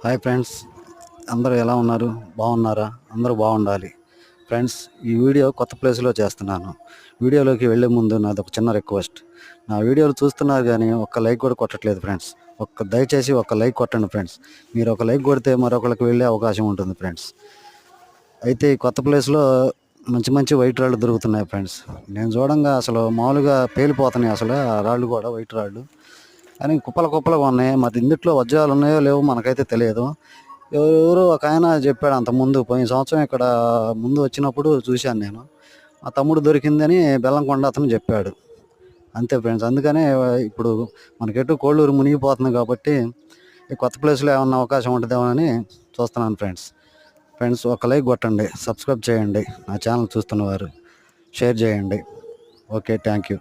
Hi friends, అందరూ ఎలా ఉన్నారు? బాగున్నారా? అందరూ బాగుండాలి. ఫ్రెండ్స్, ఈ వీడియో కొత్త ప్లేస్లో చేస్తున్నాను. వీడియోలోకి వెళ్ళే ముందు నాది ఒక చిన్న రిక్వెస్ట్. నా వీడియోలు చూస్తున్నారు కానీ ఒక్క లైక్ కూడా కొట్టట్లేదు ఫ్రెండ్స్. దయచేసి ఒక లైక్ కొట్టండి ఫ్రెండ్స్. మీరు ఒక లైక్ కొడితే మరొకరికి వెళ్ళే అవకాశం ఉంటుంది ఫ్రెండ్స్. అయితే ఈ కొత్త ప్లేస్లో మంచి మంచి వైట్ రాళ్ళు దొరుకుతున్నాయి ఫ్రెండ్స్. నేను చూడంగా అసలు మామూలుగా పేలిపోతున్నాయి, అసలు ఆ రాళ్ళు కూడా వైట్ రాళ్ళు. కానీ కుప్పలుగా ఉన్నాయి. మరి ఇందుట్లో వజ్రాలు ఉన్నాయో లేవో మనకైతే తెలియదు. ఎవరో ఒక ఆయన చెప్పాడు అంతకుముందు, పోయిన సంవత్సరం ఇక్కడ ముందు వచ్చినప్పుడు చూశాను నేను. మా తమ్ముడు దొరికిందని బెల్లంకొండ అతను చెప్పాడు. అంతే ఫ్రెండ్స్. అందుకనే ఇప్పుడు మనకెటు కోళ్ళూరు మునిగిపోతుంది కాబట్టి ఈ కొత్త ప్లేస్లో ఏమన్నా అవకాశం ఉంటుందేమో అని చూస్తున్నాను ఫ్రెండ్స్. ఫ్రెండ్స్, ఒక లైక్ కొట్టండి, సబ్స్క్రైబ్ చేయండి, నా ఛానల్ చూస్తున్నవారు షేర్ చేయండి. Okay, thank you.